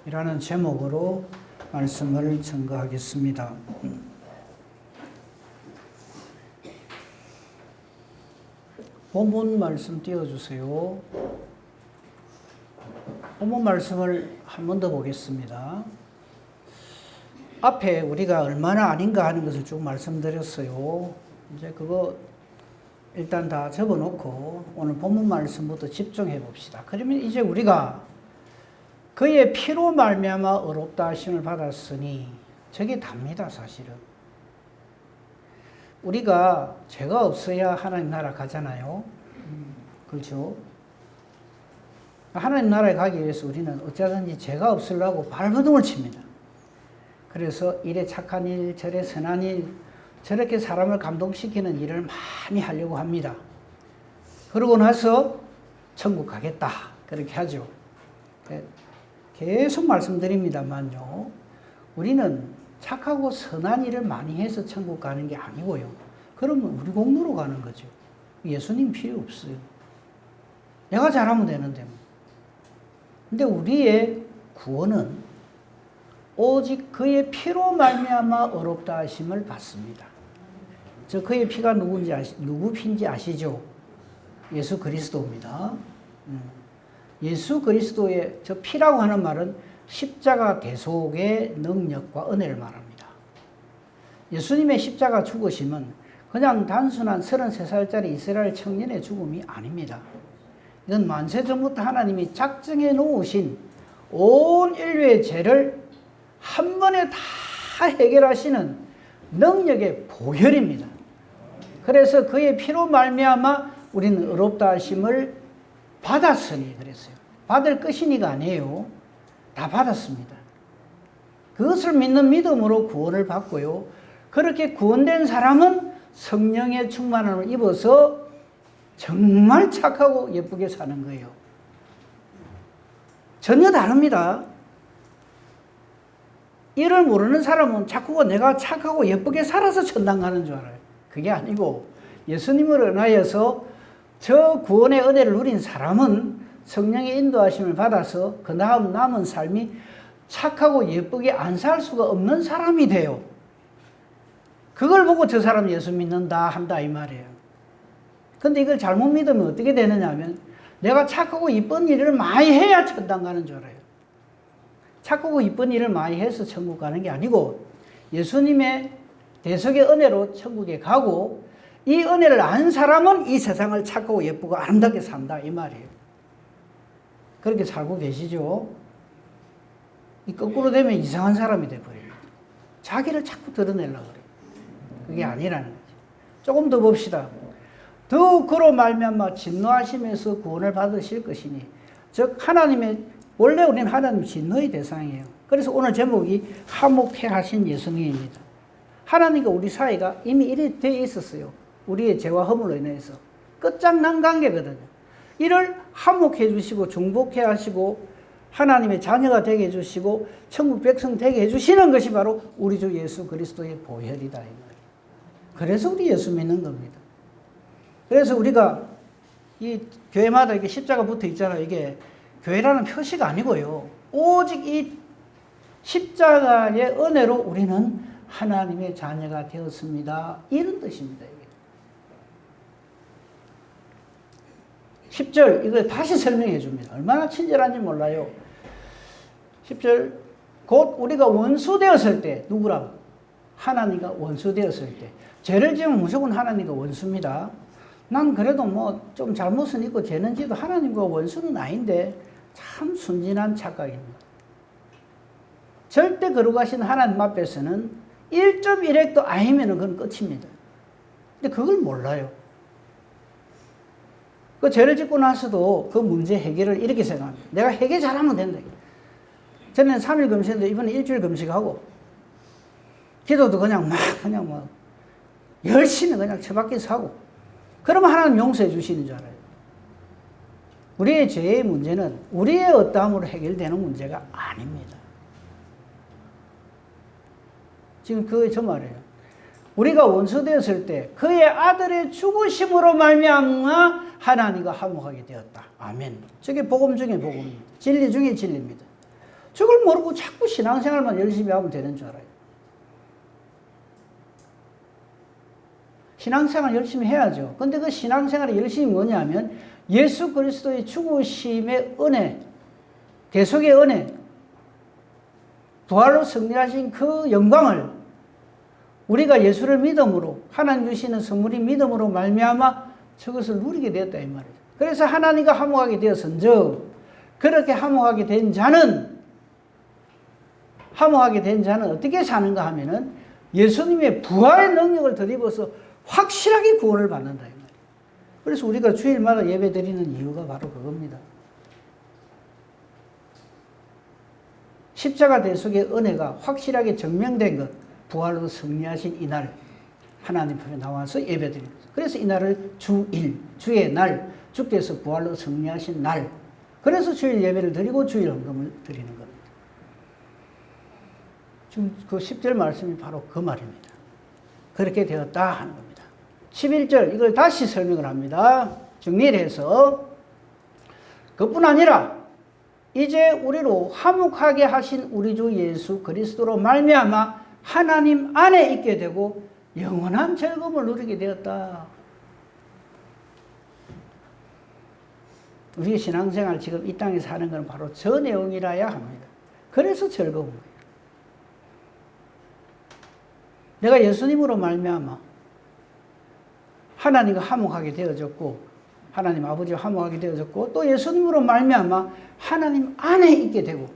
이라는 제목으로 말씀을 증거하겠습니다. 본문 말씀 띄워주세요. 본문 말씀을 한 번 더 보겠습니다. 앞에 우리가 얼마나 아닌가 하는 것을 쭉 말씀드렸어요. 이제 그거 일단 다 접어놓고 오늘 본문 말씀부터 집중해 봅시다. 그러면 이제 우리가 그의 피로 말미암아 의롭다 하심을 받았으니 저게 답니다, 사실은. 우리가 죄가 없어야 하나님 나라 가잖아요. 그렇죠? 하나님 나라에 가기 위해서 우리는 어쩌든지 죄가 없으려고 발버둥을 칩니다. 그래서 이래 착한 일, 저래 선한 일, 저렇게 사람을 감동시키는 일을 많이 하려고 합니다. 그러고 나서 천국 가겠다, 그렇게 하죠. 계속 말씀드립니다만요, 우리는 착하고 선한 일을 많이 해서 천국 가는 게 아니고요. 그러면 우리 공부로 가는 거죠. 예수님 필요 없어요. 내가 잘하면 되는데. 근데 우리의 구원은 오직 그의 피로 말미암아 의롭다 하심을 받습니다. 저 그의 피가 누구 피인지 아시죠? 예수 그리스도입니다. 예수 그리스도의 저 피라고 하는 말은 십자가 대속의 능력과 은혜를 말합니다. 예수님의 십자가 죽으심은 그냥 단순한 33살짜리 이스라엘 청년의 죽음이 아닙니다. 이건 만세 전부터 하나님이 작정해 놓으신 온 인류의 죄를 한 번에 다 해결하시는 능력의 보혈입니다. 그래서 그의 피로 말미암아 우리는 의롭다 하심을 받았으니 그랬어요. 받을 것이니가 아니에요. 다 받았습니다. 그것을 믿는 믿음으로 구원을 받고요. 그렇게 구원된 사람은 성령의 충만함을 입어서 정말 착하고 예쁘게 사는 거예요. 전혀 다릅니다. 이를 모르는 사람은 자꾸 내가 착하고 예쁘게 살아서 천당 가는 줄 알아요. 그게 아니고 예수님을 인하여서 저 구원의 은혜를 누린 사람은 성령의 인도하심을 받아서 그 다음 남은 삶이 착하고 예쁘게 안 살 수가 없는 사람이 돼요. 그걸 보고 저 사람 예수 믿는다 한다 이 말이에요. 근데 이걸 잘못 믿으면 어떻게 되느냐 하면 내가 착하고 이쁜 일을 많이 해야 천당 가는 줄 알아요. 착하고 이쁜 일을 많이 해서 천국 가는 게 아니고 예수님의 대속의 은혜로 천국에 가고 이 은혜를 안 사람은 이 세상을 착하고 예쁘고 아름답게 산다 이 말이에요. 그렇게 살고 계시죠? 이 거꾸로 되면 이상한 사람이 돼버립니다. 자기를 자꾸 드러내려고 그래요. 그게 아니라는 거죠. 조금 더 봅시다. 더 그로 말미암아 진노하시면서 구원을 받으실 것이니 즉 하나님의 원래 우리는 하나님 진노의 대상이에요. 그래서 오늘 제목이 화목해 하신 예수님입니다. 하나님과 우리 사이가 이미 이래 되어 있었어요. 우리의 죄와 허물로 인해서 끝장난 관계거든요. 이를 화목해 주시고 중복해 하시고 하나님의 자녀가 되게 해주시고 천국 백성 되게 해주시는 것이 바로 우리 주 예수 그리스도의 보혈이다 이 말이에요. 그래서 우리 예수 믿는 겁니다. 그래서 우리가 이 교회마다 이렇게 십자가 붙어 있잖아요. 이게 교회라는 표시가 아니고요. 오직 이 십자가의 은혜로 우리는 하나님의 자녀가 되었습니다. 이런 뜻입니다. 이게. 10절 이걸 다시 설명해 줍니다. 얼마나 친절한지 몰라요. 10절 곧 우리가 원수 되었을 때 누구랑? 하나님과 원수 되었을 때. 죄를 지으면 무조건 하나님과 원수입니다. 난 그래도 뭐 좀 잘못은 있고 죄는 지도 하나님과 원수는 아닌데 참 순진한 착각입니다. 절대 거룩하신 하나님 앞에서는 1.1핵도 아니면 그건 끝입니다. 근데 그걸 몰라요. 그 죄를 짓고 나서도 그 문제 해결을 이렇게 생각합니다. 내가 해결 잘하면 된다. 전에는 3일 금식인데 이번에 일주일 금식하고 기도도 그냥 열심히 그냥 처박혀서 하고 그러면 하나님 용서해 주시는 줄 알아요. 우리의 죄의 문제는 우리의 어떠함으로 해결되는 문제가 아닙니다. 지금 그게 저 말이에요. 우리가 원수 되었을 때 그의 아들의 죽으심으로 말미암아 하나님과 화목하게 되었다. 아멘. 저게 복음 중에 복음입니다. 진리 중에 진리입니다. 저걸 모르고 자꾸 신앙생활만 열심히 하면 되는 줄 알아요. 신앙생활 열심히 해야죠. 근데 그 신앙생활의 열심이 뭐냐면 예수 그리스도의 죽으심의 은혜, 대속의 은혜, 부활로 승리하신 그 영광을 우리가 예수를 믿음으로 하나님 주시는 선물인 믿음으로 말미암아 저것을 누리게 되었다 이 말이죠. 그래서 하나님과 화목하게 되었은즉 그렇게 화목하게 된 자는 어떻게 사는가 하면은 예수님의 부활의 능력을 덧입어서 확실하게 구원을 받는다 이 말이에요. 그래서 우리가 주일마다 예배 드리는 이유가 바로 그겁니다. 십자가 대속의 은혜가 확실하게 증명된 것, 부활로 승리하신 이날 하나님 앞에 나와서 예배드립니다. 그래서 이날을 주일, 주의 날, 주께서 부활로 승리하신 날, 그래서 주일 예배를 드리고 주일 헌금을 드리는 겁니다. 지금 그 10절 말씀이 바로 그 말입니다. 그렇게 되었다 하는 겁니다. 11절 이걸 다시 설명을 합니다. 정리를 해서 그뿐 아니라 이제 우리로 화목하게 하신 우리 주 예수 그리스도로 말미암아 하나님 안에 있게 되고 영원한 즐거움을 누리게 되었다. 우리의 신앙생활 지금 이 땅에 사는 건 바로 저 내용이라야 합니다. 그래서 즐거운 거예요. 내가 예수님으로 말미암아 하나님과 화목하게 되어졌고 하나님 아버지와 화목하게 되어졌고 또 예수님으로 말미암아 하나님 안에 있게 되고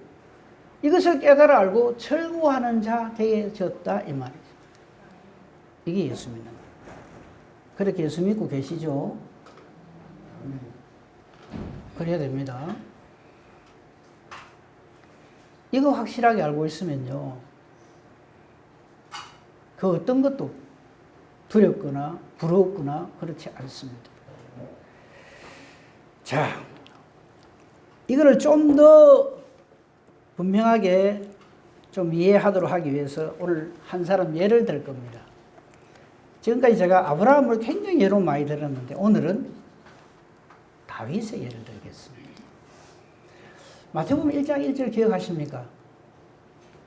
이것을 깨달아 알고 즐거워하는 자 되어졌다 이 말이죠. 이게 예수 믿는 거예요. 그렇게 예수 믿고 계시죠? 그래야 됩니다. 이거 확실하게 알고 있으면요. 그 어떤 것도 두렵거나 부럽거나 그렇지 않습니다. 자, 이거를 좀 더 분명하게 좀 이해하도록 하기 위해서 오늘 한 사람 예를 들 겁니다. 지금까지 제가 아브라함을 굉장히 예로 많이 들었는데 오늘은 다윗의 예를 들겠습니다. 마태복음 1장 1절 기억하십니까?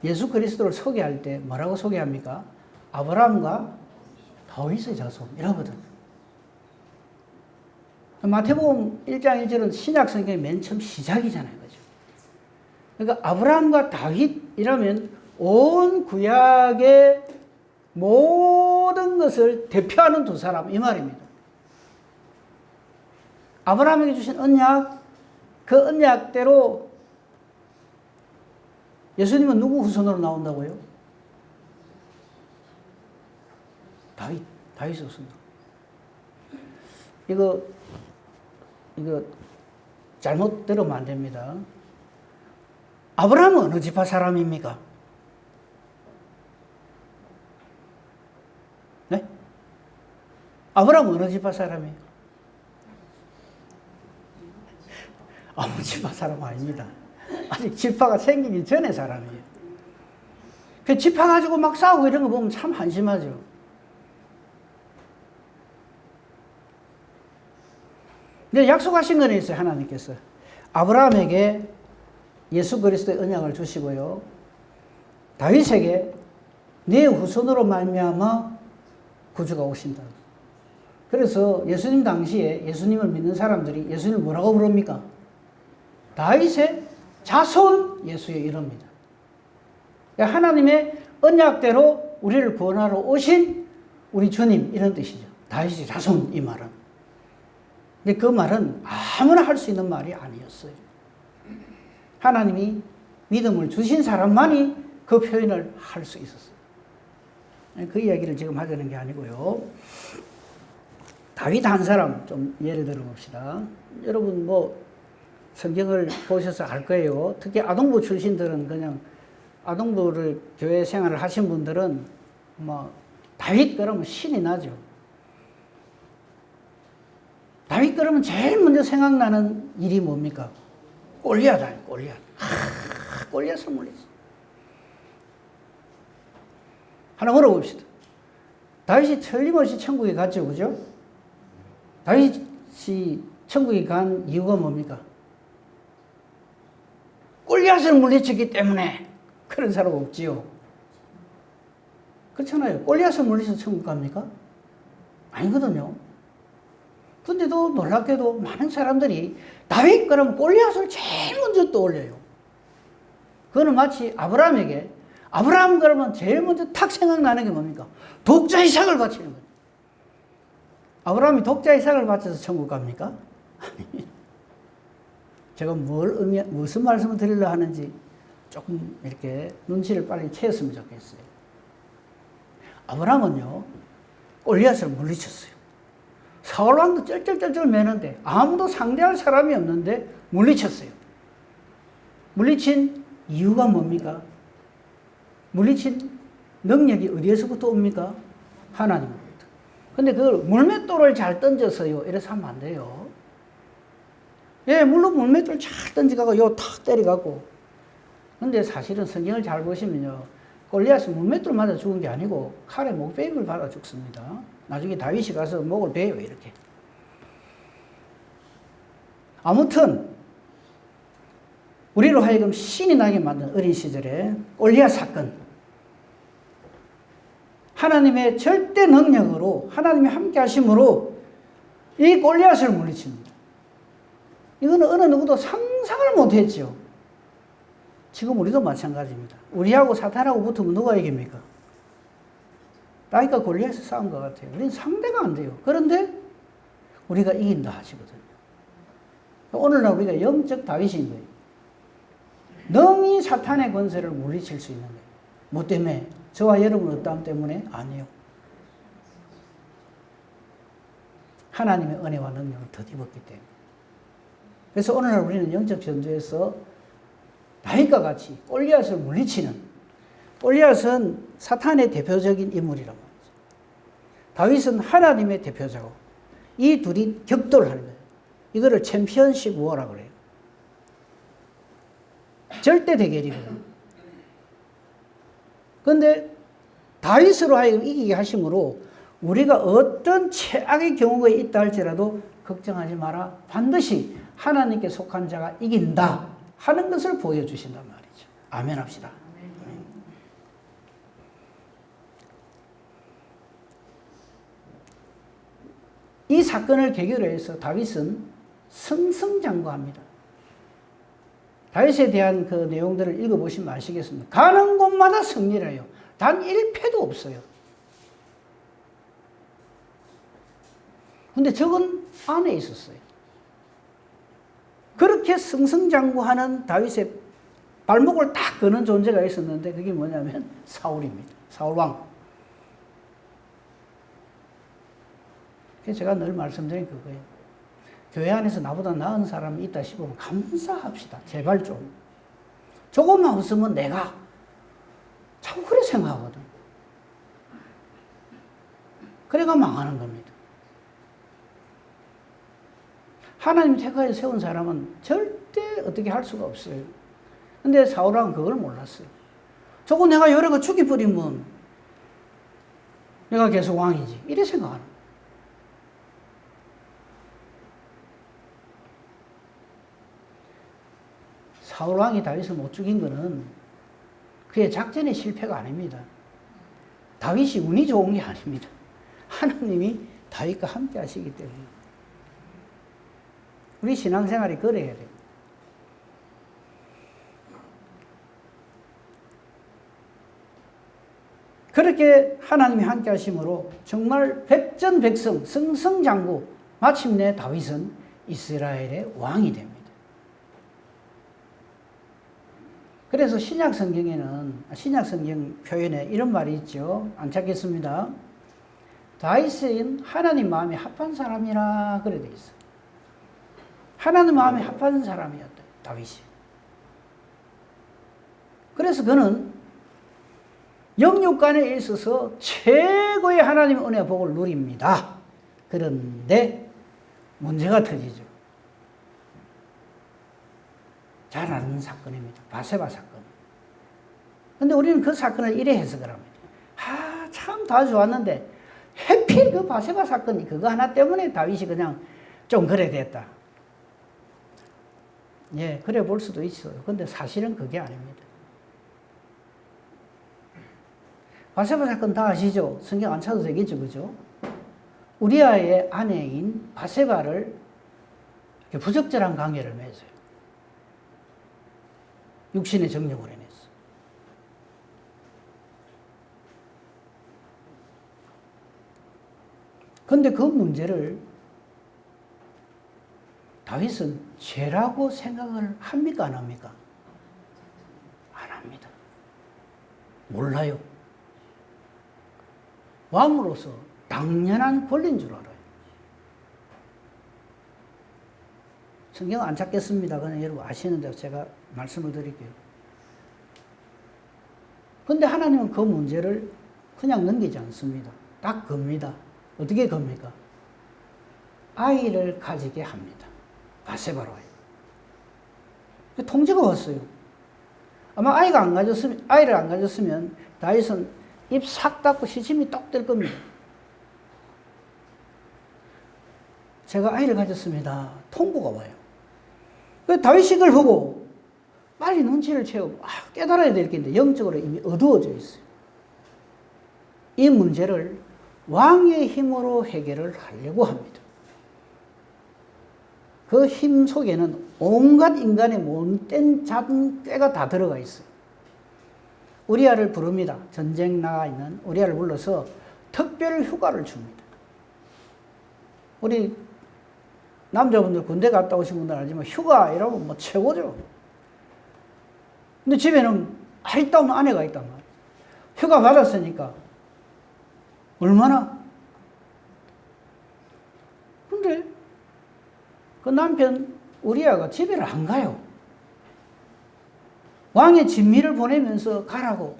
예수 그리스도를 소개할 때 뭐라고 소개합니까? 아브라함과 다윗의 자손이라거든요. 마태복음 1장 1절은 신약 성경의 맨 처음 시작이잖아요. 그죠? 그러니까 아브라함과 다윗이라면 온 구약의 모든 것을 대표하는 두 사람 이 말입니다. 아브라함에게 주신 언약, 그 언약대로 예수님은 누구 후손으로 나온다고요? 다윗의 후손으로. 이거 잘못 들으면 안 됩니다. 아브라함은 어느 지파 사람입니까? 네? 아브라함은 어느 지파 사람이에요? 아무 지파 사람 아닙니다. 아직 지파가 생기기 전에 사람이에요. 그 지파 가지고 막 싸우고 이런 거 보면 참 한심하죠. 근데 약속하신 건 있어요. 하나님께서 아브라함에게 예수 그리스도의 언약을 주시고요. 다윗에게 네 후손으로 말미암아 구주가 오신다. 그래서 예수님 당시에 예수님을 믿는 사람들이 예수님을 뭐라고 부릅니까? 다윗의 자손 예수의 이름입니다. 그러니까 하나님의 언약대로 우리를 구원하러 오신 우리 주님 이런 뜻이죠. 다윗의 자손 이 말은. 근데 그 말은 아무나 할 수 있는 말이 아니었어요. 하나님이 믿음을 주신 사람만이 그 표현을 할 수 있었어요. 그 이야기를 지금 하자는 게 아니고요. 다윗 한 사람 좀 예를 들어 봅시다. 여러분 뭐 성경을 보셔서 알 거예요. 특히 아동부 출신들은 그냥 아동부를 교회 생활을 하신 분들은 뭐 다윗 그러면 신이 나죠. 다윗 그러면 제일 먼저 생각나는 일이 뭡니까? 골리앗이에요. 골리앗. 골리앗을 물렸어. 하나 물어봅시다. 다윗이 틀림없이 천국에 갔죠, 그죠? 다윗이 천국에 간 이유가 뭡니까? 골리앗을 물리쳤기 때문에 그런 사람 없지요. 그렇잖아요. 골리앗을 물리쳐서 천국 갑니까? 아니거든요. 근데도 놀랍게도 많은 사람들이 다윗 그러면 골리앗을 제일 먼저 떠올려요. 그거는 마치 아브라함에게 아브라함 그러면 제일 먼저 탁 생각나는 게 뭡니까? 독자 이삭을 바치는 거예요. 아브라함이 독자 이삭을 바쳐서 천국 갑니까? 아니. 제가 무슨 말씀을 드리려 하는지 조금 이렇게 눈치를 빨리 채웠으면 좋겠어요. 아브라함은요, 골리앗을 물리쳤어요. 사울왕도 쩔쩔쩔쩔 매는데 아무도 상대할 사람이 없는데 물리쳤어요. 물리친 이유가 뭡니까? 물리친 능력이 어디에서부터 옵니까? 하나님으로부터. 근데 그걸 물맷돌을 잘 던져서요, 이래서 하면 안 돼요. 예, 물론 물맷돌 잘 던져가고 요 탁 때려갖고. 근데 사실은 성경을 잘 보시면요, 골리앗은 물맷돌 맞아 죽은 게 아니고 칼에 목베임을 받아 죽습니다. 나중에 다윗이 가서 목을 베요, 이렇게. 아무튼 우리로 하여금 신이 나게 만든 어린 시절에 골리앗 사건, 하나님의 절대 능력으로 하나님이 함께 하심으로 이 골리앗을 물리칩니다. 이거는 어느 누구도 상상을 못했죠. 지금 우리도 마찬가지입니다. 우리하고 사탄하고 붙으면 누가 이깁니까? 다윗과 골리앗이 싸운 것 같아요. 우리는 상대가 안 돼요. 그런데 우리가 이긴다 하시거든요. 오늘날 우리가 영적 다윗인 거예요. 능히 사탄의 권세를 물리칠 수 있는 거예요. 뭐 때문에? 저와 여러분 어떠함 때문에? 아니요. 하나님의 은혜와 능력을 덧입었기 때문에. 그래서 오늘날 우리는 영적 전투에서 다윗과 같이 골리앗을 물리치는, 골리앗은 사탄의 대표적인 인물이라고 합니다. 다윗은 하나님의 대표자고 이 둘이 격돌하는 거예요. 이거를 챔피언십 워라고 그래요. 절대 대결이거든요. 그런데 다윗으로 하여금 이기게 하심으로 우리가 어떤 최악의 경우가 있다 할지라도 걱정하지 마라. 반드시 하나님께 속한 자가 이긴다 하는 것을 보여주신단 말이죠. 아멘 합시다. 이 사건을 계기로 해서 다윗은 승승장구합니다. 다윗에 대한 그 내용들을 읽어보시면 아시겠습니다. 가는 곳마다 승리를 해요. 단 1패도 없어요. 근데 적은 안에 있었어요. 그렇게 승승장구하는 다윗의 발목을 딱 거는 존재가 있었는데 그게 뭐냐면 사울입니다. 사울왕. 그래서 제가 늘 말씀드린 그거예요. 교회 안에서 나보다 나은 사람이 있다 싶으면 감사합시다. 제발 좀. 조금만 없으면 내가 참 그래 생각하거든. 그래가 망하는 겁니다. 하나님 택하여 세운 사람은 절대 어떻게 할 수가 없어요. 근데 사울왕은 그걸 몰랐어요. 저거 내가 여러 거 죽여버리면 내가 계속 왕이지. 이래 생각하는 거예요. 사울왕이 다윗을 못 죽인 것은 그의 작전의 실패가 아닙니다. 다윗이 운이 좋은 게 아닙니다. 하나님이 다윗과 함께 하시기 때문에. 우리 신앙생활이 그래야 돼요. 그렇게 하나님이 함께 하심으로 정말 백전백승, 승승장구, 마침내 다윗은 이스라엘의 왕이 됩니다. 그래서 신약 성경에는, 신약 성경 표현에 이런 말이 있죠. 안 찾겠습니다. 다윗은 하나님 마음에 합한 사람이라 그래 돼 있어요. 하나님 마음에 합한 사람이었다, 다윗이. 그래서 그는 영육간에 있어서 최고의 하나님의 은혜와 복을 누립니다. 그런데 문제가 터지죠. 잘 아는 사건입니다. 바세바 사건. 근데 우리는 그 사건을 이래 해석을 합니다. 참 다 좋았는데 하필 그 바세바 사건이 그거 하나 때문에 다윗이 그냥 좀 그래 됐다. 예, 그래 볼 수도 있어요. 근데 사실은 그게 아닙니다. 바세바 사건 다 아시죠? 성경 안 찾아도 되겠죠, 그죠? 우리아의 아내인 바세바를 부적절한 관계를 맺어요. 육신의 정욕을 해냈어. 근데 그 문제를 다윗은 죄라고 생각을 합니까? 안 합니까? 안 합니다. 몰라요. 왕으로서 당연한 권리인 줄 알아요. 성경 안 찾겠습니다. 그냥 여러분 아시는데 제가 말씀을 드릴게요. 근데 하나님은 그 문제를 그냥 넘기지 않습니다. 딱 겁니다. 어떻게 겁니까? 아이를 가지게 합니다. 바세바로 해요. 통지가 왔어요. 아마 아이를 안 가졌으면 다윗은 입 싹 닫고 시침이 똑 될 겁니다. 제가 아이를 가졌습니다. 통보가 와요. 다윗이 그걸 보고 빨리 눈치를 채우고 깨달아야 될 게 있는데 영적으로 이미 어두워져 있어요. 이 문제를 왕의 힘으로 해결을 하려고 합니다. 그 힘 속에는 온갖 인간의 못된 잣꾀가 다 들어가 있어요. 우리아를 부릅니다. 전쟁 나가 있는 우리아를 불러서 특별 휴가를 줍니다. 우리 남자분들 군대 갔다 오신 분들 알지만 휴가 이러면 뭐 최고죠. 근데 집에는 아리따운 아내가 있단 말이에요. 휴가 받았으니까 얼마나. 근데 그 남편 우리아가 집에를 안 가요. 왕의 진미를 보내면서 가라고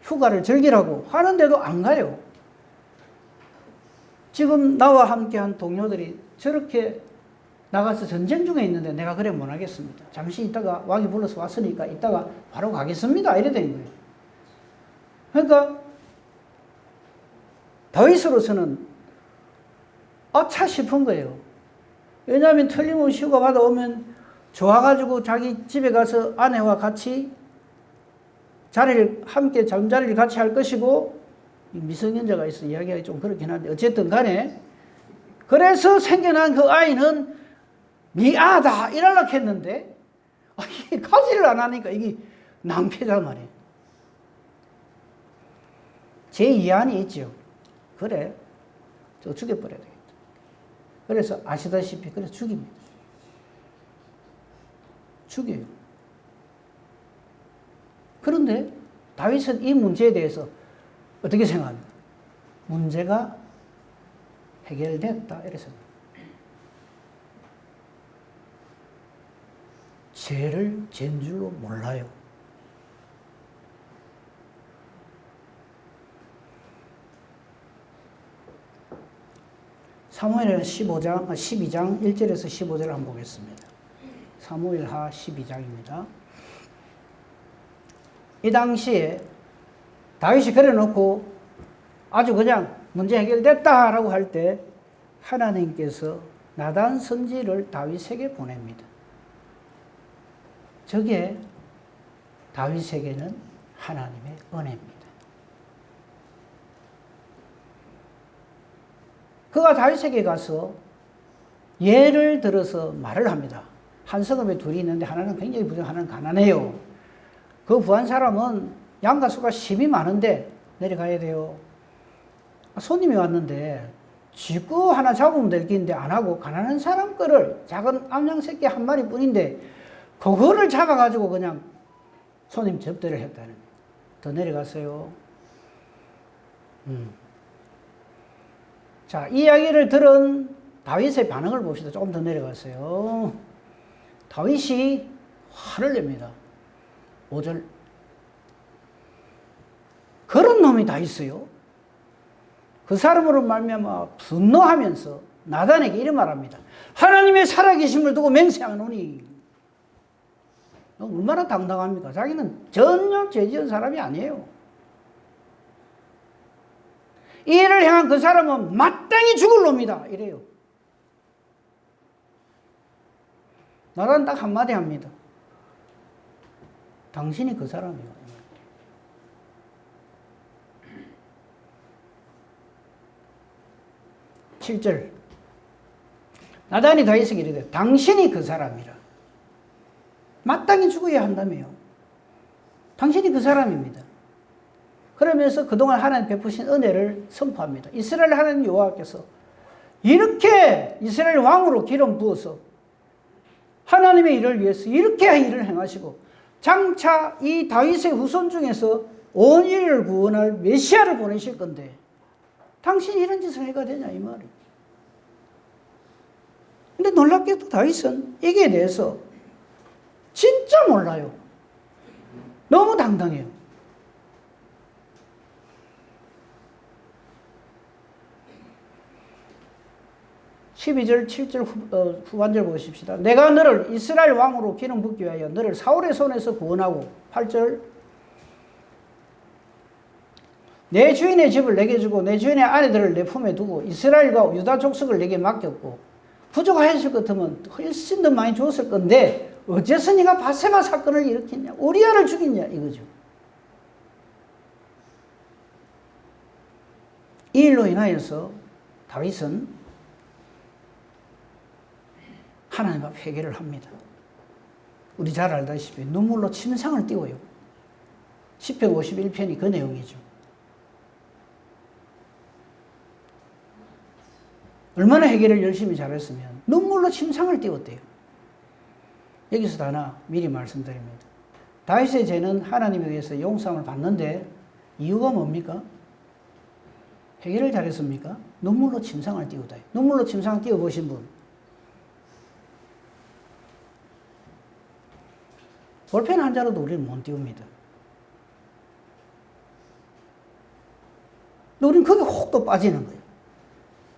휴가를 즐기라고 하는데도 안 가요. 지금 나와 함께한 동료들이 저렇게 나가서 전쟁 중에 있는데 내가 그래 못 하겠습니다. 잠시 있다가 왕이 불러서 왔으니까 있다가 바로 가겠습니다. 이래 된 거예요. 그러니까 다윗으로서는 아차 싶은 거예요. 왜냐하면 틀림없이 휴가 받아오면 좋아가지고 자기 집에 가서 아내와 같이 함께 잠자리를 같이 할 것이고, 미성년자가 있어 이야기하기 좀 그렇긴 한데 어쨌든 간에 그래서 생겨난 그 아이는 미아다 이러려고 했는데 이게 가지를 안 하니까 이게 낭패란 말이에요. 제 이안이 있죠. 그래 저 죽여버려야 되겠다. 그래서 아시다시피 그래서 죽입니다. 죽여요. 그런데 다윗은 이 문제에 대해서 어떻게 생각합니까? 문제가 해결됐다 이래서 죄를 지은 줄로 몰라요. 사무엘하 12장 1절에서 15절을 한번 보겠습니다. 사무엘하 12장입니다. 이 당시에 다윗이 그래놓고 아주 그냥 문제 해결됐다라고 할 때 하나님께서 나단 선지를 다윗에게 보냅니다. 저게 다윗에게는 하나님의 은혜입니다. 그가 다윗에게 가서 예를 들어서 말을 합니다. 한 성읍에 둘이 있는데 하나는 굉장히 부정, 하나는 가난해요. 그 부한 사람은 양가 수가 10이 많은데 내려가야 돼요. 손님이 왔는데 쥐고 하나 잡으면 될 게 있는데 안 하고 가난한 사람 거를 작은 암양 새끼 한 마리 뿐인데 그거를 잡아가지고 그냥 손님 접대를 했다는 거예요. 더 내려갔어요. 자, 이 이야기를 들은 다윗의 반응을 봅시다. 조금 더 내려갔어요. 다윗이 화를 냅니다. 5절. 그런 놈이 다 있어요. 그 사람으로 말미암아 분노하면서 나단에게 이런 말합니다. 하나님의 살아계심을 두고 맹세하노니. 얼마나 당당합니까? 자기는 전혀 죄지은 사람이 아니에요. 이 일을 행한 그 사람은 마땅히 죽을 놈이다. 이래요. 나단 딱 한마디 합니다. 당신이 그 사람이요. 7절. 나단이 다윗에게 이르되 당신이 그 사람이라. 마땅히 죽어야 한다며요. 당신이 그 사람입니다. 그러면서 그동안 하나님 베푸신 은혜를 선포합니다. 이스라엘 하나님 여호와께서 이렇게 이스라엘 왕으로 기름 부어서 하나님의 일을 위해서 이렇게 일을 행하시고 장차 이 다윗의 후손 중에서 온 인류를 구원할 메시아를 보내실 건데 당신이 이런 짓을 해가 되냐 이 말이에요. 근데 놀랍게도 다윗은 이게 대해서 진짜 몰라요. 너무 당당해요. 12절, 7절 후반절 보십시다. 내가 너를 이스라엘 왕으로 기름 붓기 위하여 너를 사울의 손에서 구원하고 8절 내 주인의 집을 내게 주고 내 주인의 아내들을 내 품에 두고 이스라엘과 유다 족속을 내게 맡겼고 부족하였을 것 같으면 훨씬 더 많이 줬을 건데 어째서 네가 바세바 사건을 일으켰냐 우리아를 죽였냐 이거죠. 이 일로 인하여서 다윗은 하나님 앞 회개를 합니다. 우리 잘 알다시피 눈물로 침상을 띄워요. 시편 51편이 그 내용이죠. 얼마나 회개를 열심히 잘했으면 눈물로 침상을 띄웠대요. 여기서 하나 미리 말씀드립니다. 다윗의 죄는 하나님에 의해서 용서함을 받는데 이유가 뭡니까? 회개를 잘했습니까? 눈물로 침상을 띄우다. 눈물로 침상을 띄워보신 분? 볼펜 한 자로도 우리는 못 띄웁니다. 우리는 거기에 혹 또 빠지는 거예요.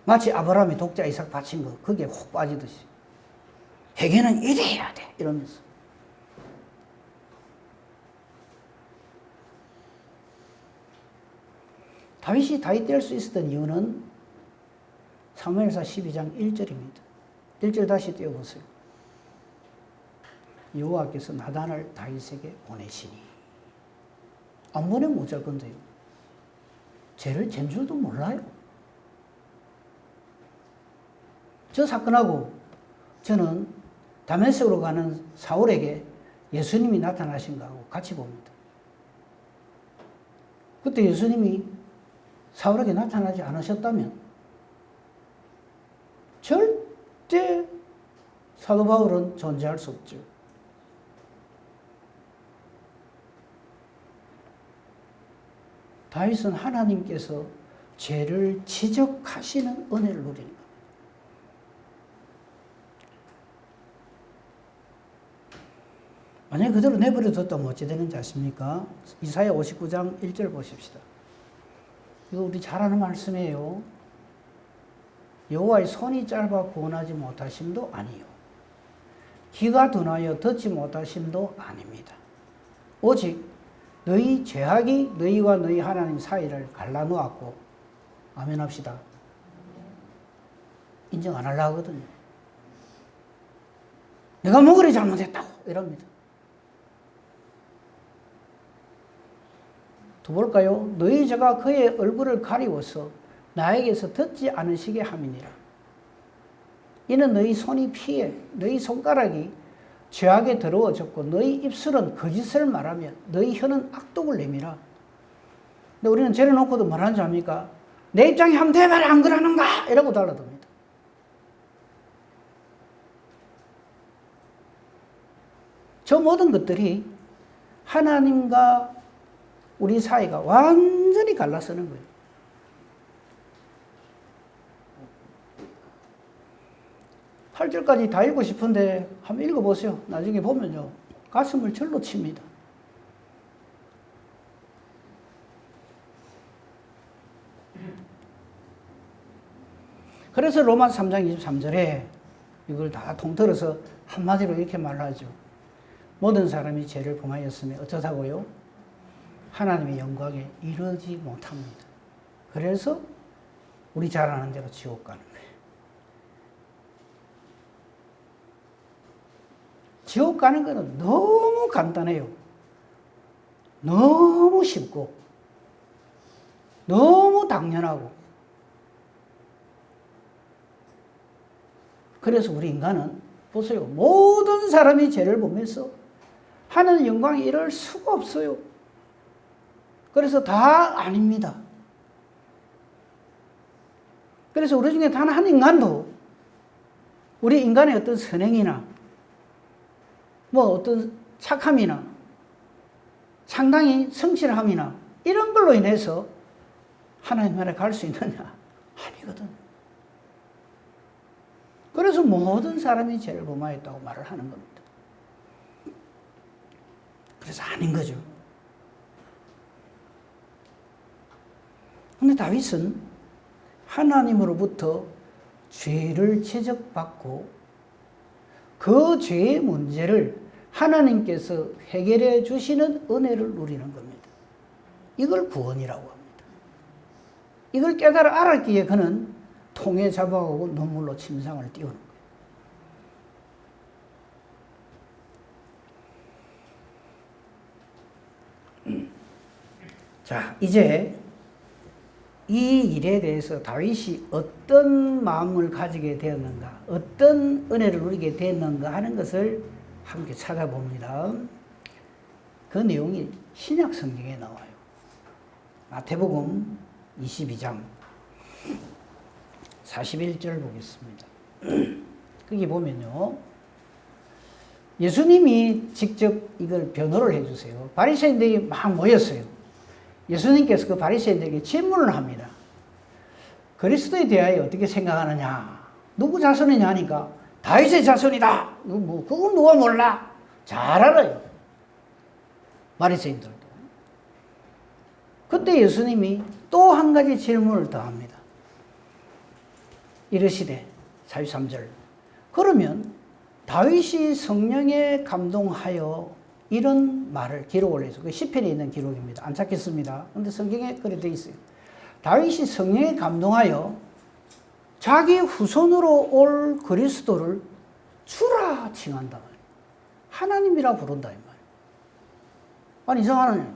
마치 아브라함이 독자 이삭 바친 거 거기에 혹 빠지듯이. 회개는 이래야 돼 이러면서. 다윗이 다윗 될 수 있었던 이유는 사무엘상 12장 1절입니다. 1절 다시 띄워보세요. 여호와께서 나단을 다윗에게 보내시니 안 보내면 어쩔 건데요. 죄를 진 줄도 몰라요. 저 사건하고 저는 다메섹으로 가는 사울에게 예수님이 나타나신 거하고 같이 봅니다. 그때 예수님이 사울에게 나타나지 않으셨다면 절대 사도 바울은 존재할 수 없죠. 다윗은 하나님께서 죄를 지적하시는 은혜를 누리는 겁니다. 만약에 그대로 내버려뒀다면 어찌 되는지 아십니까? 이사야 59장 1절 보십시다. 이거 우리 잘 아는 말씀이에요. 여호와의 손이 짧아 구원하지 못하심도 아니요 귀가 둔하여 듣지 못하심도 아닙니다. 오직 너희 죄악이 너희와 너희 하나님 사이를 갈라놓았고 아멘 합시다. 인정 안 하려고 하거든요. 내가 뭐 그리 잘못했다고 이럽니다. 또 볼까요? 너희 죄가 그의 얼굴을 가리워서 나에게서 듣지 않으시게 함이니라. 이는 너희 손이 피해 너희 손가락이 죄악에 더러워졌고 너희 입술은 거짓을 말하며 너희 혀는 악독을 내밀어. 근데 우리는 죄를 놓고도 뭐라는지 압니까? 내 입장에 하면 대발 안 그러는가? 이라고 달라듭니다. 저 모든 것들이 하나님과 우리 사이가 완전히 갈라서는 거예요. 팔 절까지 다 읽고 싶은데 한번 읽어보세요. 나중에 보면요. 가슴을 절로 칩니다. 그래서 로마서 3장 23절에 이걸 다 통틀어서 한마디로 이렇게 말하죠. 모든 사람이 죄를 범하였으며 어쩌다고요? 하나님의 영광에 이르지 못합니다. 그래서 우리 잘 아는 대로 지옥 가는 거예요. 지옥 가는 거는 너무 간단해요. 너무 쉽고 너무 당연하고. 그래서 우리 인간은 보세요. 모든 사람이 죄를 보면서 하나님 영광에 이를 수가 없어요. 그래서 다 아닙니다. 그래서 우리 중에 단 한 인간도 우리 인간의 어떤 선행이나 뭐 어떤 착함이나 상당히 성실함이나 이런 걸로 인해서 하나님 나라에 갈 수 있느냐? 아니거든. 그래서 모든 사람이 죄를 범하였다고 말을 하는 겁니다. 그래서 아닌 거죠. 근데 다윗은 하나님으로부터 죄를 지적받고 그 죄의 문제를 하나님께서 해결해 주시는 은혜를 누리는 겁니다. 이걸 구원이라고 합니다. 이걸 깨달아 알았기에 그는 통에 잡아오고 눈물로 침상을 띄우는 거예요. 자, 이제 이 일에 대해서 다윗이 어떤 마음을 가지게 되었는가, 어떤 은혜를 누리게 되었는가 하는 것을 함께 찾아봅니다. 그 내용이 신약 성경에 나와요. 마태복음 22장 41절 보겠습니다. 거기 보면요, 예수님이 직접 이걸 변호를 해주세요. 바리새인들이 막 모였어요. 예수님께서 그 바리새인들에게 질문을 합니다. 그리스도에 대하여 어떻게 생각하느냐? 누구 자손이냐 하니까 다윗의 자손이다. 그건 누가 몰라? 잘 알아요. 바리새인들도. 그때 예수님이 또 한 가지 질문을 더 합니다. 이르시되 43절. 그러면 다윗이 성령에 감동하여 이런 말을 기록을 해서 그 시편에 있는 기록입니다. 안 찾겠습니다. 그런데 성경에 그래 되어 있어요. 다윗이 성령에 감동하여 자기 후손으로 올 그리스도를 주라 칭한다. 하나님이라 부른다 이 말이에요. 아니 이상하네요.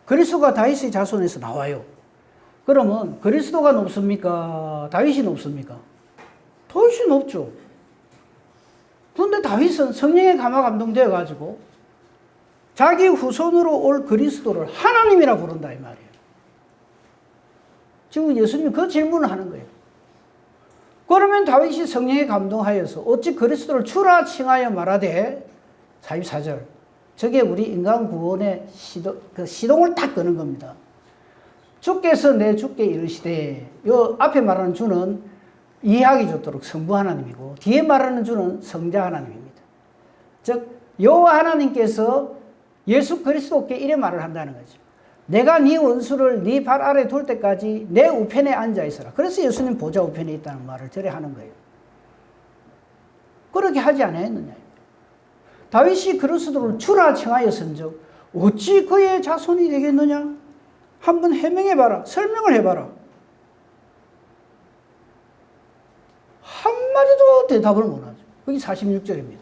그리스도가 다윗의 자손에서 나와요. 그러면 그리스도가 높습니까? 다윗이 높습니까? 다윗이 높죠. 그런데 다윗은 성령에 감동되어 가지고 자기 후손으로 올 그리스도를 하나님이라 부른다 이 말이에요. 지금 예수님이 그 질문을 하는 거예요. 그러면 다윗이 성령에 감동하여서 어찌 그리스도를 주라 칭하여 말하되 44절. 저게 우리 인간 구원의 시동을 딱 끄는 겁니다. 주께서 내 주께 이르시되, 요 앞에 말하는 주는 이해하기 좋도록 성부 하나님이고 뒤에 말하는 주는 성자 하나님입니다. 즉 여호와 하나님께서 예수 그리스도께 이래 말을 한다는 거죠. 내가 네 원수를 네 발 아래 둘 때까지 내 우편에 앉아 있어라. 그래서 예수님 보좌 우편에 있다는 말을 저래 하는 거예요. 그렇게 하지 않았느냐. 다윗이 그리스도를 주라 칭하였은즉 어찌 그의 자손이 되겠느냐? 한번 해명해봐라. 설명을 해봐라. 한마디도 대답을 못하죠. 그게 46절입니다.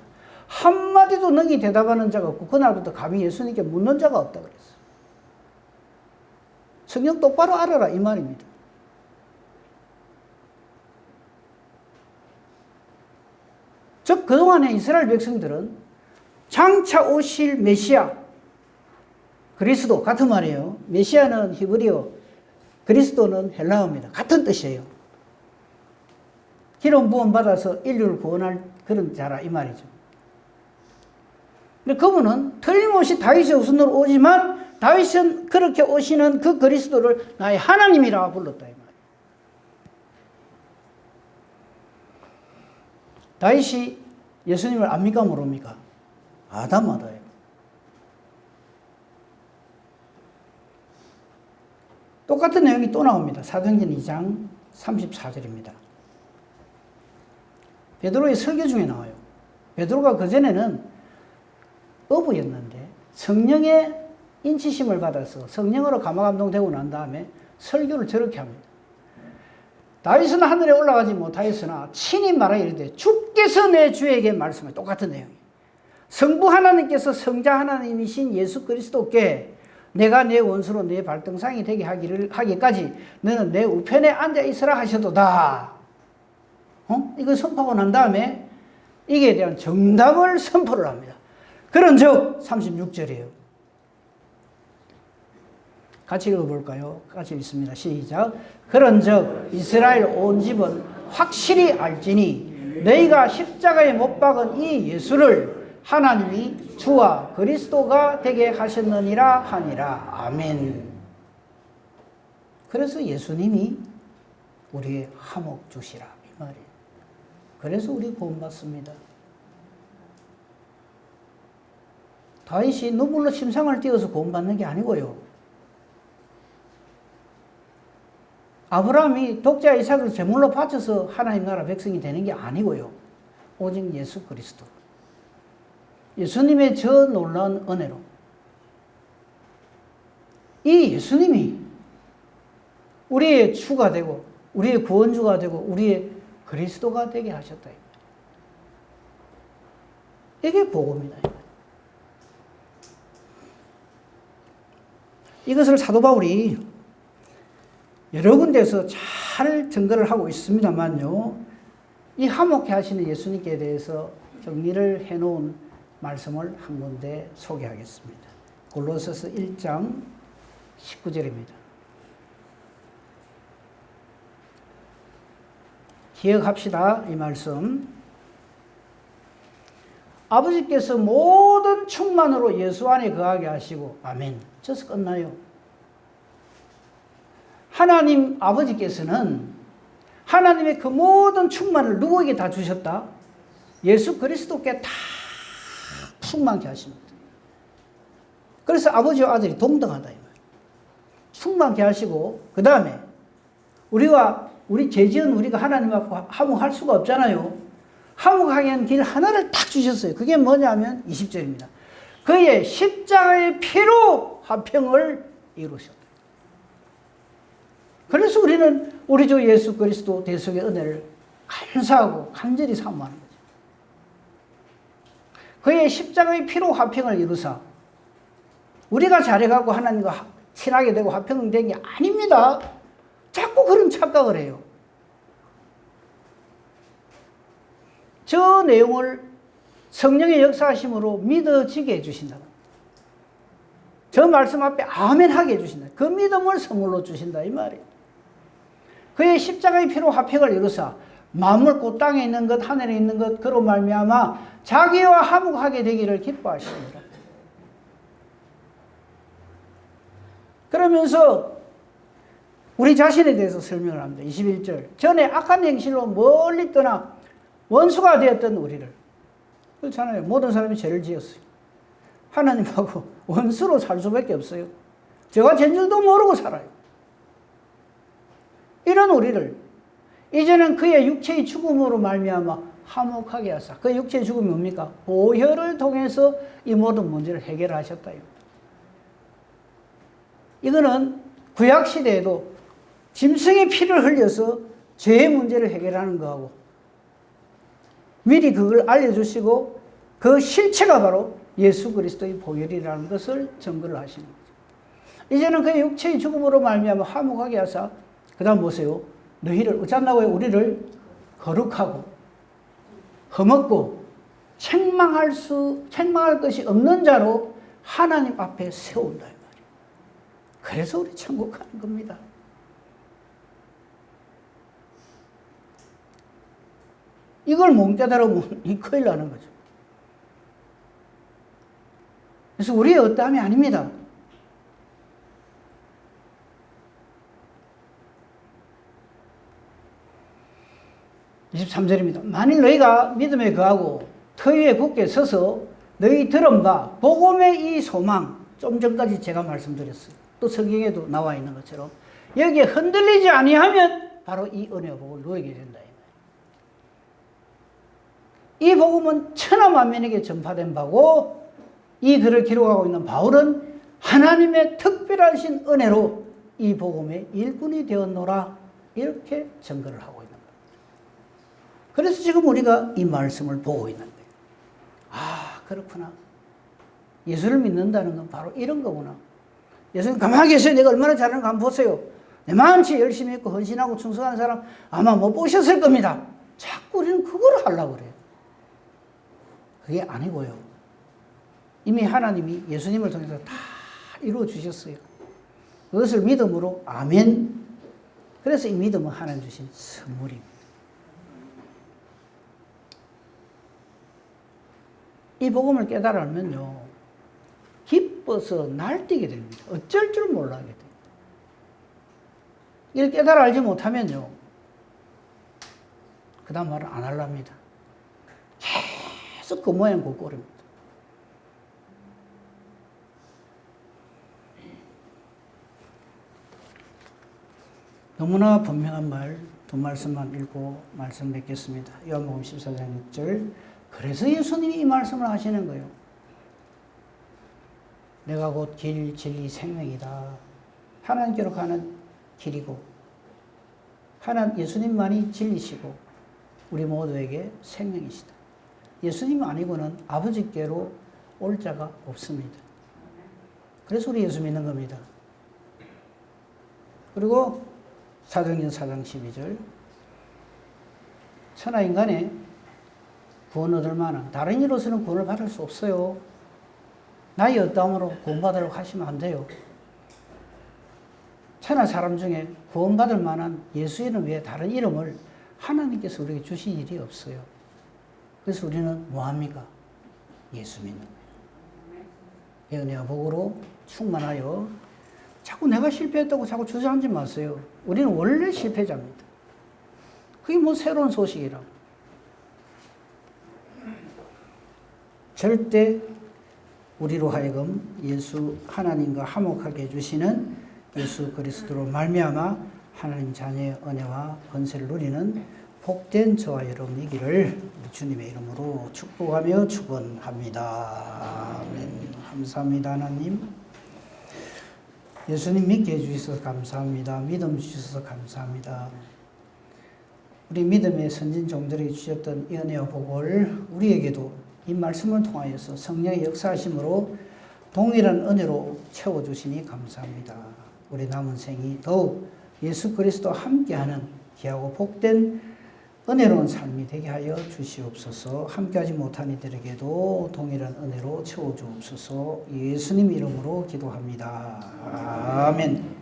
한마디도 능히 대답하는 자가 없고 그날부터 감히 예수님께 묻는 자가 없다 그랬어요. 성경 똑바로 알아라 이 말입니다. 즉 그동안의 이스라엘 백성들은 장차 오실 메시아 그리스도 같은 말이에요. 메시아는 히브리어, 그리스도는 헬라어입니다. 같은 뜻이에요. 기름 부음 받아서 인류를 구원할 그런 자라 이 말이죠. 근데 그분은 틀림없이 다윗의 후손으로 오지만 다윗은 그렇게 오시는 그 그리스도를 나의 하나님이라 불렀다 이 말이에요. 다윗이 예수님을 압니까 모릅니까? 아다마다예요. 똑같은 내용이 또 나옵니다. 사도행전 2장 34절입니다. 베드로의 설교 중에 나와요. 베드로가 그전에는 어부였는데 성령의 인치심을 받아서 성령으로 감화감동되고 난 다음에 설교를 저렇게 합니다. 다윗은 하늘에 올라가지 못하였으나 친히 말하여 이르되 주께서 내 주에게 말씀해. 똑같은 내용이에요. 성부 하나님께서 성자 하나님이신 예수 그리스도께 내가 내 원수로 내 발등상이 되게 하기까지 너는 내 우편에 앉아 있으라 하셔도다. 이거 선포하고 난 다음에 이게 대한 정답을 선포를 합니다. 그런즉 36절이에요. 같이 읽어볼까요? 같이 읽습니다. 시작. 그런즉 이스라엘 온 집은 확실히 알지니 너희가 십자가에 못 박은 이 예수를 하나님이 주와 그리스도가 되게 하셨느니라 하니라. 아멘. 그래서 예수님이 우리의 화목주시라 이 말이에요. 그래서 우리 구원받습니다. 다윗이 눈물로 침상을 띄어서 구원받는 게 아니고요. 아브라함이 독자 이삭을 제물로 바쳐서 하나님 나라 백성이 되는 게 아니고요. 오직 예수 그리스도. 예수님의 저 놀라운 은혜로 이 예수님이 우리의 주가 되고 우리의 구원주가 되고 우리의 그리스도가 되게 하셨다. 이게 복음이다. 이것을 사도 바울이 여러 군데에서 잘 증거를 하고 있습니다만요. 이 화목케 하시는 예수님께 대해서 정리를 해놓은 말씀을 한 군데 소개하겠습니다. 골로새서 1장 19절입니다. 기억합시다. 이 말씀. 아버지께서 모든 충만으로 예수 안에 거하게 하시고 아멘. 저서 끝나요. 하나님 아버지께서는 하나님의 그 모든 충만을 누구에게 다 주셨다? 예수 그리스도께 다 충만케 하십니다. 그래서 아버지와 아들이 동등하다 이 말이에요. 충만케 하시고 그 다음에 우리 죄지은 우리가 하나님 앞에 화목할 수가 없잖아요. 화목하게 하는 길 하나를 딱 주셨어요. 그게 뭐냐면 20절입니다. 그의 십자가의 피로 화평을 이루셨다. 그래서 우리는 우리 주 예수 그리스도 대속의 은혜를 감사하고 간절히 사모하는 거죠. 그의 십자가의 피로 화평을 이루사 우리가 잘해가고 하나님과 친하게 되고 화평된 게 아닙니다. 자꾸 그런 착각을 해요. 저 내용을 성령의 역사하심으로 믿어지게 해주신다. 저 말씀 앞에 아멘 하게 해주신다. 그 믿음을 선물로 주신다 이 말이에요. 그의 십자가의 피로 화평을 이루사 만물 곧 땅에 있는 것 하늘에 있는 것 그로 말미암아 자기와 화목하게 되기를 기뻐하십니다. 그러면서 우리 자신에 대해서 설명을 합니다. 21절. 전에 악한 행실로 멀리 떠나 원수가 되었던 우리를. 그렇잖아요. 모든 사람이 죄를 지었어요. 하나님하고 원수로 살 수밖에 없어요. 저가 죄인 줄도 모르고 살아요. 이런 우리를 이제는 그의 육체의 죽음으로 말미암아 화목하게 하사. 그 육체의 죽음이 뭡니까? 보혈을 통해서 이 모든 문제를 해결하셨다. 이거는 구약시대에도 짐승의 피를 흘려서 죄의 문제를 해결하는 거하고 미리 그걸 알려주시고 그 실체가 바로 예수 그리스도의 보혈이라는 것을 증거를 하시는 거죠. 이제는 그의 육체의 죽음으로 말미암아 화목하게 하사 그 다음 보세요. 너희를 어쩐다고요? 우리를 거룩하고 흠없고 책망할 것이 없는 자로 하나님 앞에 세운다 이 말이에요. 그래서 우리 천국 가는 겁니다. 이걸 못 깨달으면 이 큰일 나는 거죠. 그래서 우리의 어떠함이 아닙니다. (23절입니다) 만일 너희가 믿음에 거하고 터 위에 굳게 서서 너희 들은 바 복음의 이 소망, 좀 전까지 제가 말씀드렸어요. 또 성경에도 나와 있는 것처럼 여기에 흔들리지 아니하면 바로 이 은혜의 복을 누리게 된다. 이 복음은 천하만민에게 전파된 바고 이 글을 기록하고 있는 바울은 하나님의 특별하신 은혜로 이 복음의 일꾼이 되었노라 이렇게 증거를 하고 있는 거예요. 그래서 지금 우리가 이 말씀을 보고 있는 거예요. 아, 그렇구나. 예수를 믿는다는 건 바로 이런 거구나. 예수님 가만히 계세요. 내가 얼마나 잘하는가 한번 보세요. 내만치 열심히 했고 헌신하고 충성하는 사람 아마 못 보셨을 겁니다. 자꾸 우리는 그걸 하려고 그래요. 그게 아니고요. 이미 하나님이 예수님을 통해서 다 이루어 주셨어요. 그것을 믿음으로 아멘. 그래서 이 믿음은 하나님 주신 선물입니다. 이 복음을 깨달아 알면요, 기뻐서 날뛰게 됩니다. 어쩔 줄 몰라게 돼요. 이걸 깨달아 알지 못하면요, 그 다음 말은 안 하랍니다. 계속 그 모양 그 꼴입니다. 너무나 분명한 말, 두 말씀만 읽고 말씀 맺겠습니다. 요한복음 14장 6절. 그래서 예수님이 이 말씀을 하시는 거예요. 내가 곧 길, 진리, 생명이다. 하나님께로 가는 길이고, 예수님만이 진리시고, 우리 모두에게 생명이시다. 예수님 아니고는 아버지께로 올 자가 없습니다. 그래서 우리 예수 믿는 겁니다. 그리고 사도행전 4장 12절. 천하 인간의 구원 얻을 만한 다른 이로서는 구원을 받을 수 없어요. 나의 어떠함으로 구원받으려고 하시면 안 돼요. 천하 사람 중에 구원받을 만한 예수 이름 외에 다른 이름을 하나님께서 우리에게 주신 일이 없어요. 그래서 우리는 뭐합니까? 예수 믿는 거예요. 은혜와 복으로 충만하여 자꾸 내가 실패했다고 자꾸 주저앉지 마세요. 우리는 원래 실패자입니다. 그게 뭐 새로운 소식이라. 절대 우리로 하여금 예수 하나님과 화목하게 해주시는 예수 그리스도로 말미암아 하나님 자녀의 은혜와 권세를 누리는 복된 저와 여러분이기를 주님의 이름으로 축복하며 축원합니다. 아멘. 감사합니다. 하나님. 예수님 믿게 해주셔서 감사합니다. 믿음 주셔서 감사합니다. 우리 믿음의 선진 종들에게 주셨던 이 은혜와 복을 우리에게도 이 말씀을 통하여서 성령의 역사하심으로 동일한 은혜로 채워주시니 감사합니다. 우리 남은 생이 더욱 예수 그리스도와 함께하는 귀하고 복된 은혜로운 삶이 되게 하여 주시옵소서. 함께하지 못한 이들에게도 동일한 은혜로 채워주옵소서. 예수님 이름으로 기도합니다. 아멘.